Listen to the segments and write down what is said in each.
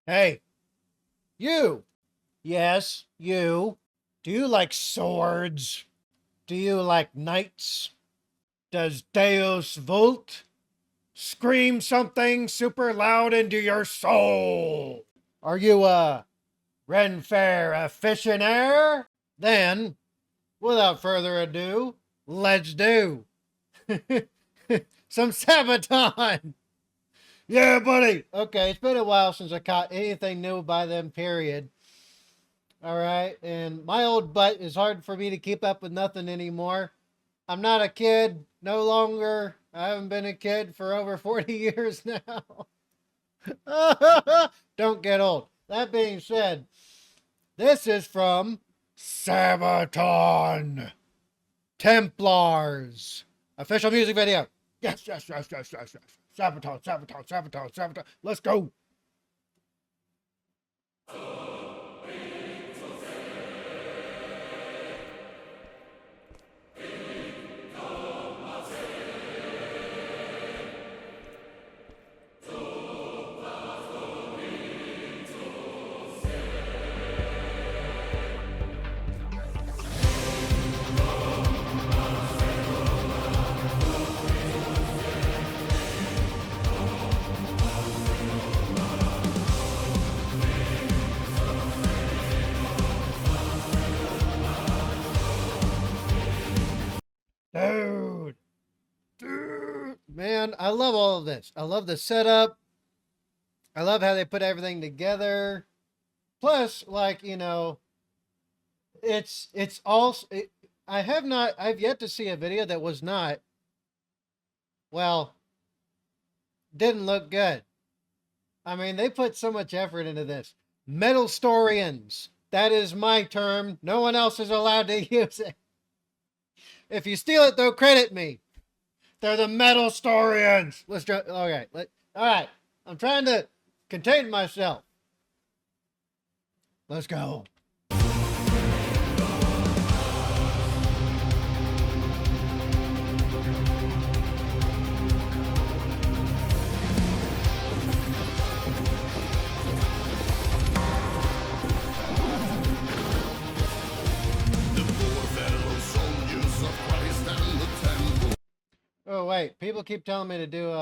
Hey, you. Yes, you. Do you like swords? Do you like knights? Does Deus Vult scream something super loud into your soul? Are you a Ren Fair aficionado? Then, without further ado, let's do some Sabaton. Yeah, buddy. Okay, it's been a while since I caught anything new by them, period. All right. And my old butt is hard for me to keep up with nothing anymore. I'm not a kid no longer. I haven't been a kid for over 40 years now. Don't get old. That being said, this is from Sabaton Templars. Official music video. Yes, yes, yes, yes, yes, yes. Sabaton, Sabaton, Sabaton, Sabaton. Let's go. Dude. Dude. Man, I love all of this. I love the setup. I love how they put everything together. Plus, like, it's also I've yet to see a video that was not, well, didn't look good. I mean, they put so much effort into this. Metal Storians. That is my term. No one else is allowed to use it. If you steal it, though, credit me. They're the Metal Storians. Let's try. Okay. All right. I'm trying to contain myself. Let's go. Oh, wait. People keep telling me to do,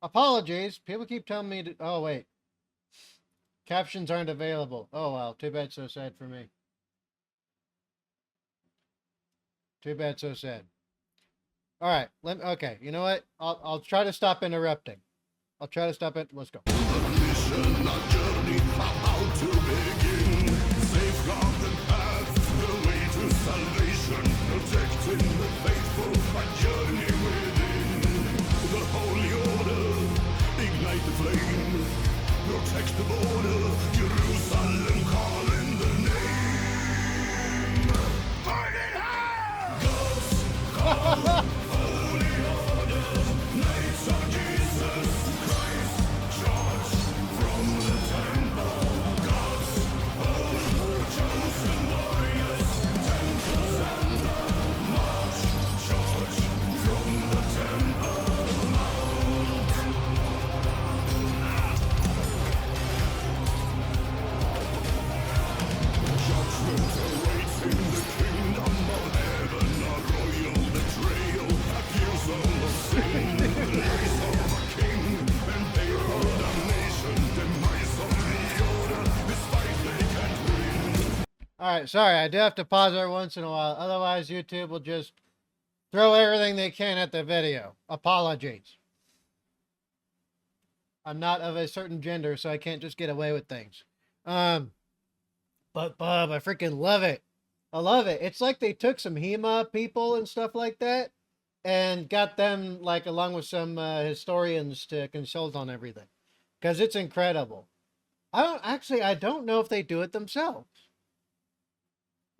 apologies. People keep telling me to, oh, wait. Captions aren't available. Oh, well. Too bad, so sad for me. Too bad, so sad. All right. Okay. You know what? I'll try to stop interrupting. I'll try to stop it. Let's go. Protect the border, Jerusalem calling the name. Burn it hell! God's call, holy order, knights of Jesus Christ, charge from the temple. God's own chosen warriors, Templars and the march, charge from the temple mount. All right, sorry, I do have to pause every once in a while. Otherwise, YouTube will just throw everything they can at the video. Apologies. I'm not of a certain gender, so I can't just get away with things. But Bob, I freaking love it. I love it. It's like they took some HEMA people and stuff like that and got them, like, along with some historians to consult on everything. Because it's incredible. I don't know if they do it themselves.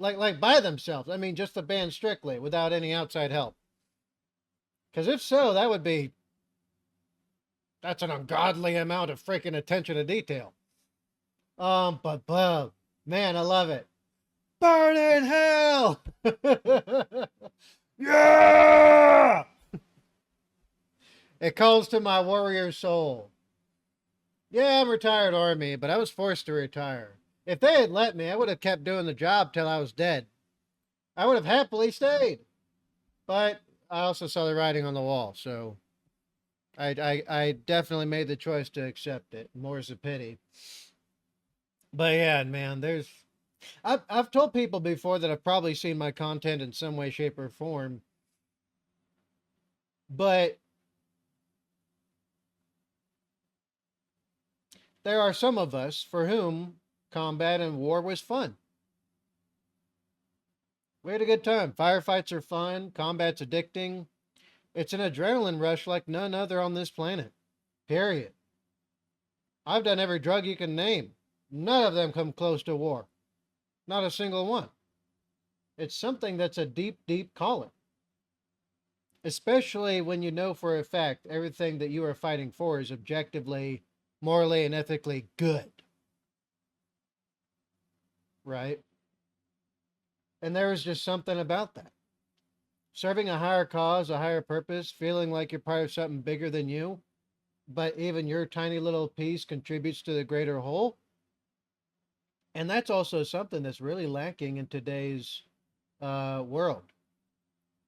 Like by themselves. I mean, just the band strictly without any outside help. Because if so, that's an ungodly amount of freaking attention to detail. But Bob, man, I love it. Burn in hell! Yeah! It calls to my warrior soul. Yeah, I'm retired Army, but I was forced to retire. If they had let me, I would have kept doing the job till I was dead. I would have happily stayed. But I also saw the writing on the wall, so I definitely made the choice to accept it. More's a pity. But yeah, man, I've told people before that have probably seen my content in some way, shape, or form. But there are some of us for whom combat and war was fun. We had a good time. Firefights are fun. Combat's addicting. It's an adrenaline rush like none other on this planet. Period. I've done every drug you can name. None of them come close to war. Not a single one. It's something that's a deep, deep calling. Especially when you know for a fact everything that you are fighting for is objectively, morally, and ethically good. Right? And there is just something about that. Serving a higher cause, a higher purpose, feeling like you're part of something bigger than you, but even your tiny little piece contributes to the greater whole. And that's also something that's really lacking in today's world,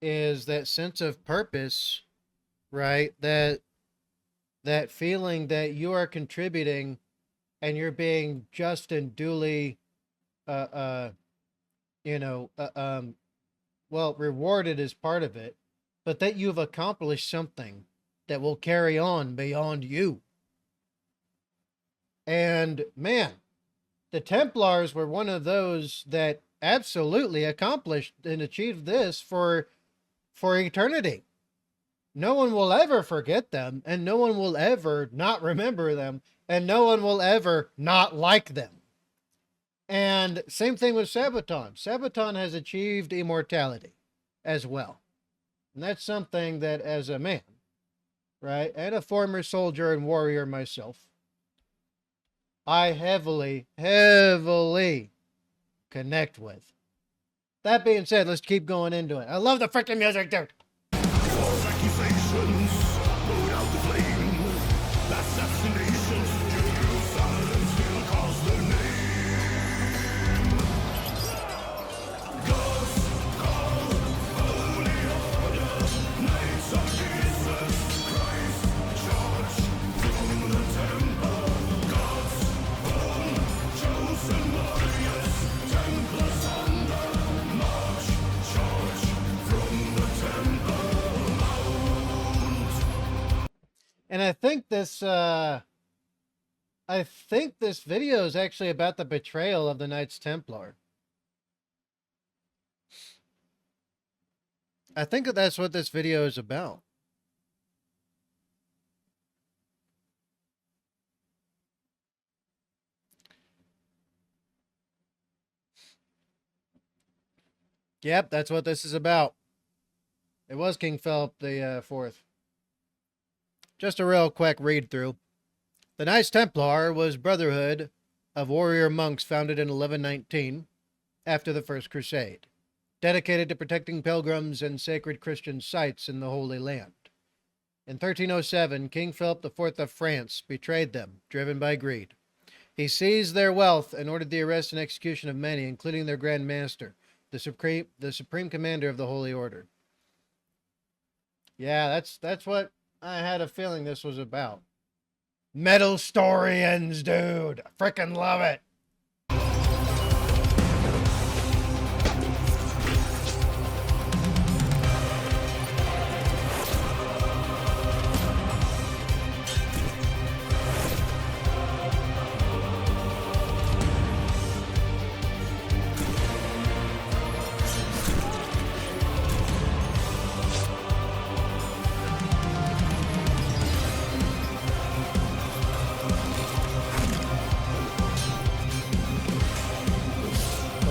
is that sense of purpose, right? That feeling that you are contributing and you're being just and duly, uh, uh, you know, well, rewarded as part of it, but that you've accomplished something that will carry on beyond you. And man, the Templars were one of those that absolutely accomplished and achieved this for eternity. No one will ever forget them, and no one will ever not remember them, and no one will ever not like them. And same thing with Sabaton. Sabaton has achieved immortality as well. And that's something that, as a man, right, and a former soldier and warrior myself, I heavily, heavily connect with. That being said, let's keep going into it. I love the freaking music, dude. Accusations, put out the flame. Assassinations, Jerusalem still calls the name. God's call, holy order, knights of Jesus Christ, charge from the temple. God's own chosen warriors, Templars on the march, charge from the temple. And I think this video is actually about the betrayal of the Knights Templar. I think that's what this video is about. Yep, that's what this is about. It was King Philip the Fourth. Just a real quick read through. The Knights Templar was brotherhood of warrior monks founded in 1119 after the First Crusade, dedicated to protecting pilgrims and sacred Christian sites in the Holy Land. In 1307, King Philip IV of France betrayed them, driven by greed. He seized their wealth and ordered the arrest and execution of many, including their Grand Master, the supreme commander of the Holy Order. Yeah, that's what I had a feeling this was about. Metal Storians, dude. I freaking love it.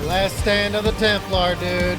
Last stand of the Templar, dude.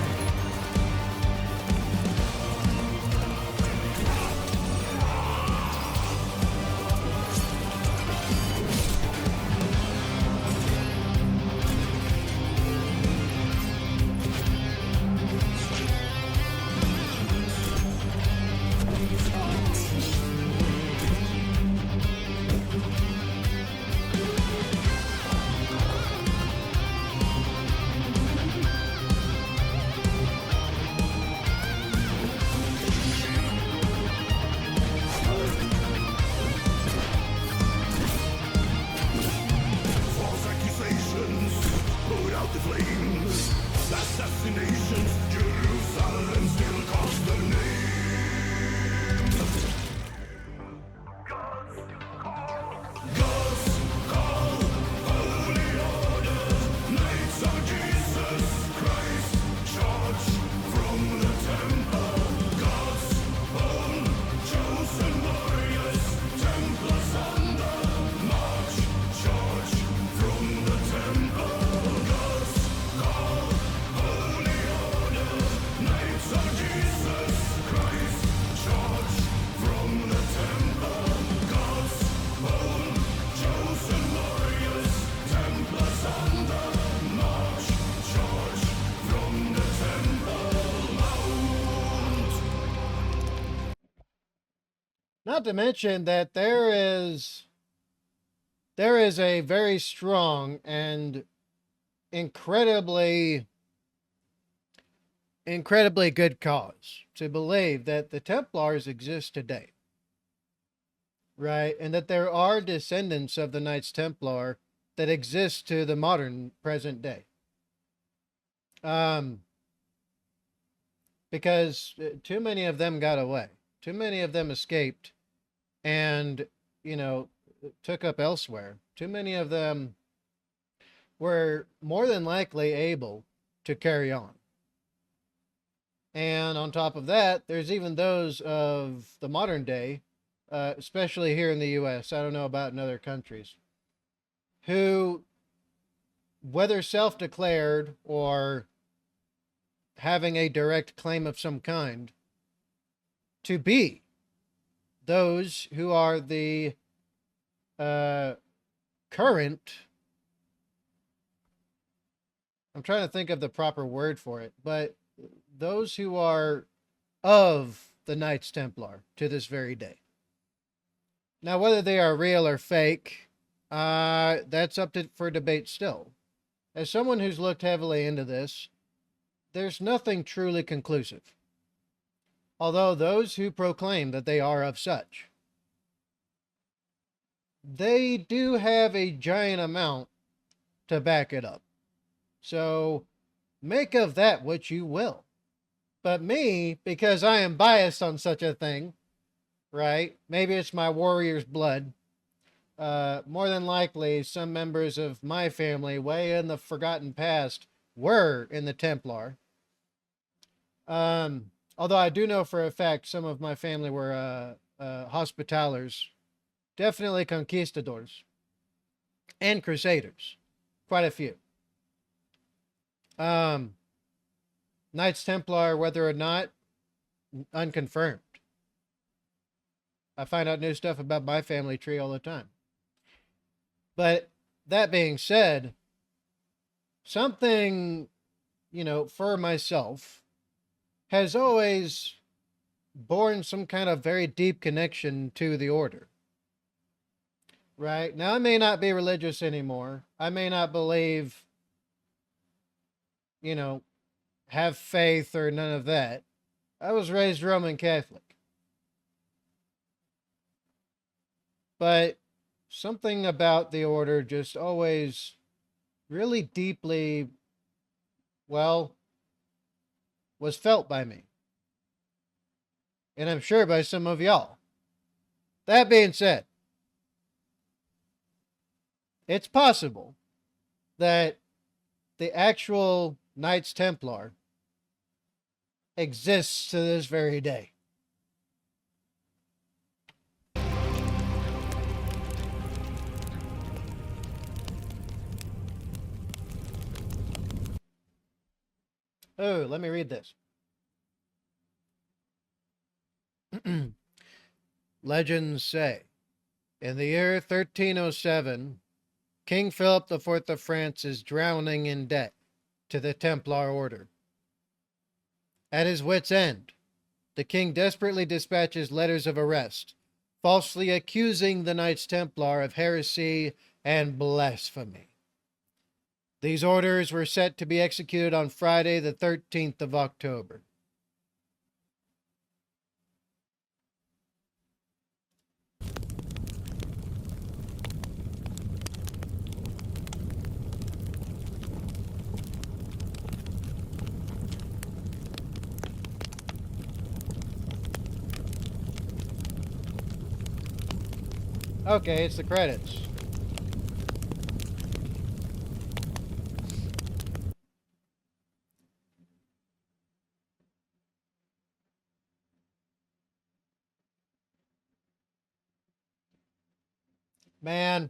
Not to mention that there is a very strong and incredibly good cause to believe that the Templars exist today, right? And that there are descendants of the Knights Templar that exist to the modern present day. Because too many of them got away. Too many of them escaped and, you know, took up elsewhere. Too many of them were more than likely able to carry on. And on top of that, there's even those of the modern day, especially here in the US, I don't know about in other countries, who, whether self declared or having a direct claim of some kind, to be those who are the current, I'm trying to think of the proper word for it, but those who are of the Knights Templar to this very day. Now, whether they are real or fake, that's up for debate still. As someone who's looked heavily into this, there's nothing truly conclusive. Although those who proclaim that they are of such, they do have a giant amount to back it up. So make of that what you will. But me, because I am biased on such a thing, right? Maybe it's my warrior's blood. More than likely, some members of my family, way in the forgotten past, were in the Templar. Although I do know for a fact some of my family were Hospitallers, definitely conquistadors, and crusaders. Quite a few. Knights Templar, whether or not, unconfirmed. I find out new stuff about my family tree all the time. But that being said, something, for myself has always borne some kind of very deep connection to the order. Right? Now, I may not be religious anymore. I may not believe, have faith or none of that. I was raised Roman Catholic. But something about the order just always really deeply, was felt by me. And I'm sure by some of y'all. That being said, it's possible that the actual Knights Templar exists to this very day. Oh, let me read this. Legends say, in the year 1307, King Philip IV of France is drowning in debt to the Templar order. At his wit's end, the king desperately dispatches letters of arrest, falsely accusing the Knights Templar of heresy and blasphemy. These orders were set to be executed on Friday, the 13th of October. Okay, it's the credits. Man.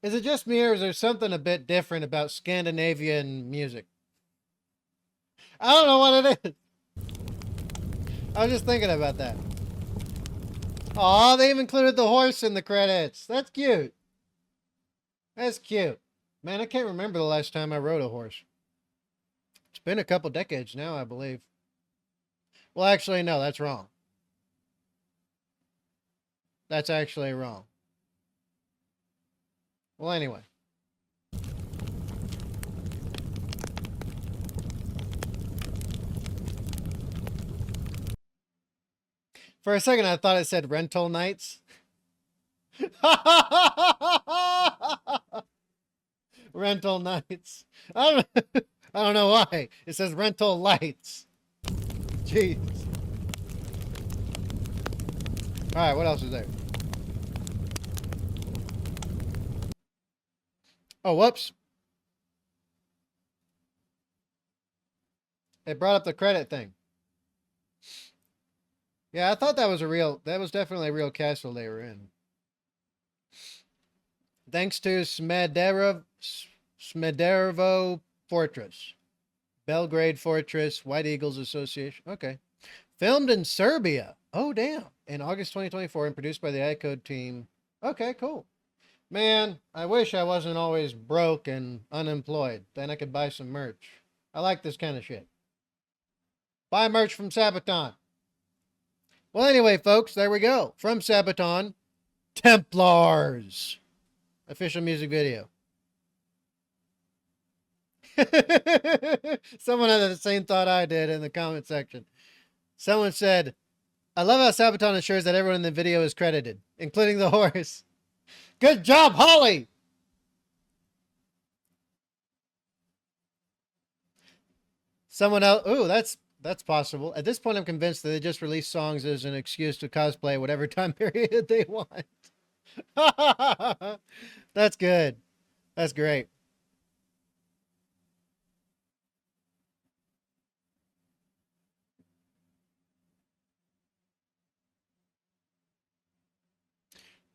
Is it just me or is there something a bit different about Scandinavian music? I don't know what it is. I was just thinking about that. Aw, they even included the horse in the credits. That's cute. That's cute. Man, I can't remember the last time I rode a horse. It's been a couple decades now, I believe. Well, actually, no, that's wrong. That's actually wrong. Well, anyway. For a second, I thought it said rental nights. Rental nights. I don't know why. It says rental lights. Jeez. All right, what else is there? Oh, whoops. It brought up the credit thing. Yeah, I thought that was definitely a real castle they were in. Thanks to Smederevo Fortress. Belgrade Fortress, White Eagles Association. Okay. Filmed in Serbia. Oh, damn. In August 2024 and produced by the iCode team. Okay, cool. Man, I wish I wasn't always broke and unemployed. Then I could buy some merch. I like this kind of shit. Buy merch from Sabaton. Well, anyway, folks, there we go. From Sabaton, Templars. Official music video. Someone had the same thought I did in the comment section. Someone said, I love how Sabaton ensures that everyone in the video is credited, including the horse. Good job, Holly! Someone else, ooh, that's possible. At this point, I'm convinced that they just release songs as an excuse to cosplay whatever time period they want. That's good. That's great.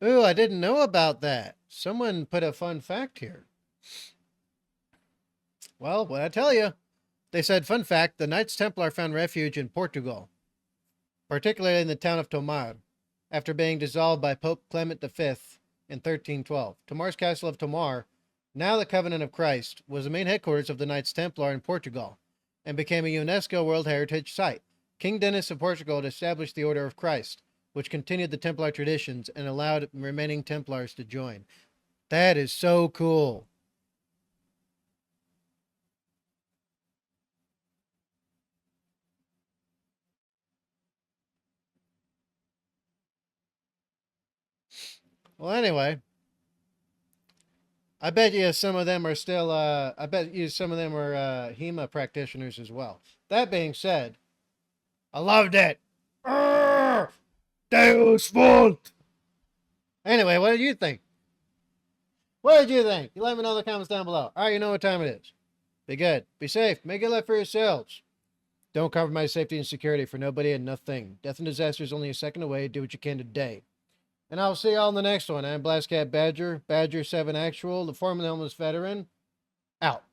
Ooh, I didn't know about that. Someone put a fun fact here. Well, what I tell you? They said, fun fact, the Knights Templar found refuge in Portugal, particularly in the town of Tomar, after being dissolved by Pope Clement V in 1312. Tomar's Castle of Tomar, now the Covenant of Christ, was the main headquarters of the Knights Templar in Portugal and became a UNESCO World Heritage Site. King Denis of Portugal had established the Order of Christ, which continued the Templar traditions and allowed remaining Templars to join. That is so cool. Well, anyway, I bet you some of them are still, I bet you some of them are HEMA practitioners as well. That being said, I loved it. Arrgh! Deus Vult! Anyway, what did you think? What did you think? You let me know in the comments down below. All right, you know what time it is. Be good. Be safe. Make it left for yourselves. Don't compromise safety and security for nobody and nothing. Death and disaster is only a second away. Do what you can today. And I'll see y'all in the next one. I'm Blast Cat Badger, Badger 7 Actual, the former homeless veteran, out.